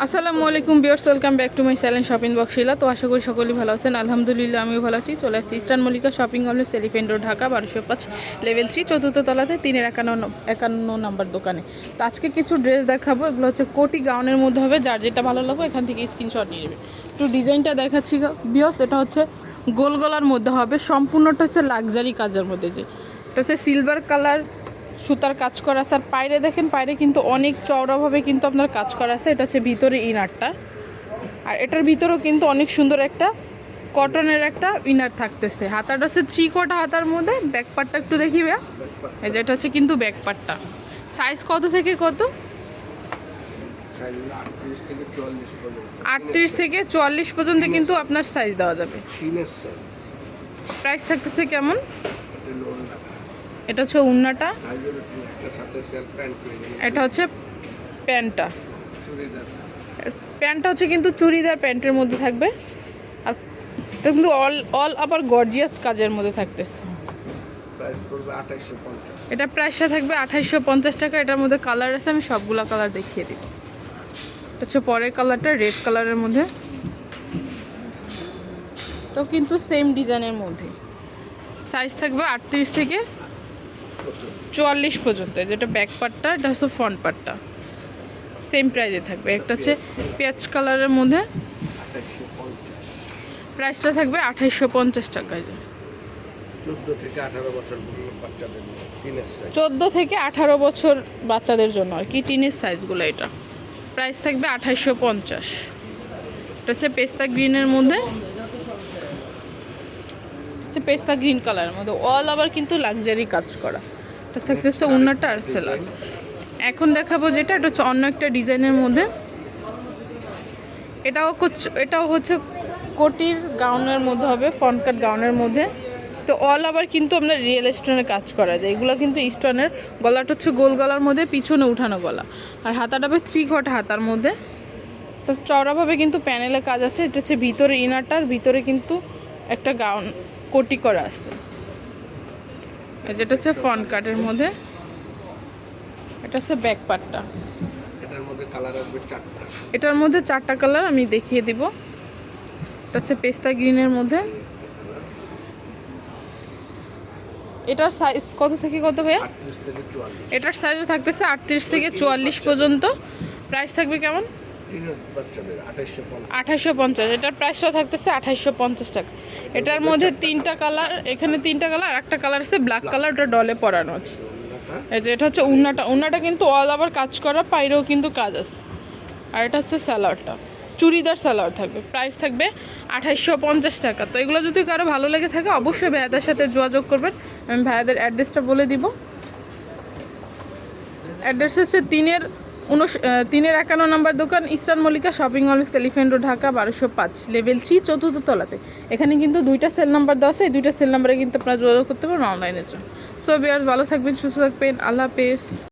আসসালামু আলাইকুম viewers, welcome back to my channel shopping box Shila. তো আশা করি সকলেই ভালো আছেন। আলহামদুলিল্লাহ আমিও ভালো আছি। চলে আসছি eastern Mallika shopping complex, elephant road, Dhaka 1205, level 3, চতুর্থ তলাতে 351 নাম্বার দোকানে। তো আজকে কিছু ড্রেস দেখাবো। এগুলো হচ্ছে কোটি গাউনের মধ্যে হবে। যার যেটা ভালো লাগবে এখান থেকে স্ক্রিনশট নিয়ে নেবে। একটু ডিজাইনটা দেখাচ্ছি ভিউয়ার্স। এটা হচ্ছে গোল গলার মধ্যে হবে, সম্পূর্ণটা হচ্ছে লাক্সারি কাজের মধ্যে। যে এটা হচ্ছে সিলভার কালার সুতার কাজ করা আছে। আর পায়রে দেখেন, পায়রে কিন্তু অনেক চওড়াভাবে কিন্তু আপনার কাজ করা আছে। এটা হচ্ছে ভিতরে ইনারটা, আর এটার ভিতরেও কিন্তু অনেক সুন্দর একটা কটনের একটা ইনার থাকতেছে। হাতাটা হচ্ছে 3/4 হাতার মধ্যে। ব্যাক পার্টটা একটু দেখিবে। এই যে এটা হচ্ছে কিন্তু ব্যাক পার্টটা। সাইজ কত থেকে কত? 38 থেকে 44 পর্যন্ত কিন্তু আপনার সাইজ দেওয়া যাবে। প্রাইস থাকতেছে কেমন? এটা হচ্ছে উন্নাটা, এটা হচ্ছে প্যান্টটা। প্যান্টটা হচ্ছে কিন্তু চুড়িদার প্যান্টের মধ্যে থাকবে। আর এটা কিন্তু অল আবার গর্জিয়াস কাজের মধ্যে থাকতেছে। এটা প্রাইসটা থাকবে 2850 টাকা। এটার মধ্যে কালার আছে, আমি সবগুলা কালার দেখিয়ে দিব। এটা হচ্ছে পরের কালারটা রেড কালারের মধ্যে। তো কিন্তু সেম ডিজাইনের মধ্যে। সাইজ থাকবে 38 থেকে 44 পর্যন্ত। যেটা ব্যাক পার্টটা, এটা হচ্ছে ফ্রন্ট পার্টটা। সেম প্রাইসে থাকবে। একটা হচ্ছে পেঁয়াজ কালারের মধ্যে, প্রাইসটা থাকবে 2850 টাকায়। 14 থেকে 18 বছর বাচ্চাদের জন্য আর কি, টিনের সাইজগুলো। এটা প্রাইস থাকবে 2850। এটা হচ্ছে পেস্তা গ্রিনের মধ্যে, পেস্তা গ্রিন কালারের মধ্যে অল আবার কিন্তু লাক্সারি কাজ করা। এটা থাকতেছে উন্নাটা আর সেলার। এখন দেখাবো যেটা, এটা হচ্ছে অন্য একটা ডিজাইনের মধ্যে। এটাও হচ্ছে কোটির গাউনের মধ্যে হবে, ফ্রন্ট কাট গাউনের মধ্যে। তো অল আবার কিন্তু আপনার রিয়েল স্টোনের কাজ করা যায়। এগুলো কিন্তু স্টোনের। গলাটা হচ্ছে গোল গলার মধ্যে, পিছনে উঠানো গলা। আর হাতাটা হবে 3/4 হাতার মধ্যে। তো চওড়াভাবে কিন্তু প্যানেলে কাজ আছে। এটা হচ্ছে ভিতরে ইনারটার ভিতরে কিন্তু একটা গাউন কোটি করা আছে। যেটা হচ্ছে ফ্রন্ট কাটের মধ্যে। এটা হচ্ছে ব্যাক পার্টটা। এটার মধ্যে 4টা কালার আমি দেখিয়ে দিব। এটা হচ্ছে পেস্তা গ্রিনের মধ্যে। এটার সাইজ কত থেকে কত ভাইয়া? এটার সাইজও থাকতেছে 38 থেকে 44 পর্যন্ত। প্রাইস থাকবে কেমন? 2850। এটার প্রাইসটা থাকতেছে 2850 টাকা। এটার মধ্যে 3টা কালার, এখানে 3টা কালার। একটা কালার আছে ব্ল্যাক কালার, ওটা ডলে পরানো আছে। এই যে এটা হচ্ছে উন্নাটা কিন্তু অল আবার কাজ করা, পাইরেও কিন্তু কাজ আছে। আর এটা হচ্ছে সালোয়ারটা, চুড়িদার সালোয়ার থাকবে। প্রাইস থাকবে 2850 টাকা। তো এগুলো যদি কারো ভালো লেগে থাকে অবশ্যই ভাইয়াদের সাথে যোগাযোগ করবেন। আমি ভাইয়াদের অ্যাড্রেসটা বলে দিব। অ্যাড্রেস হচ্ছে 351 নাম্বার দোকান, eastern Mallika shopping complex, elephant road, Dhaka 1205, level 3, চতুর্থ তলাতে। এখানে কিন্তু 2টা সেল নাম্বার দেওয়া আছে। এই 2টা সেল নাম্বারে কিন্তু আপনারা যোগাযোগ করতে পারেন অনলাইনের জন্য। সো ভিউয়ার্স, ভালো থাকবেন, সুস্থ থাকবেন। আল্লাহ হাফেজ।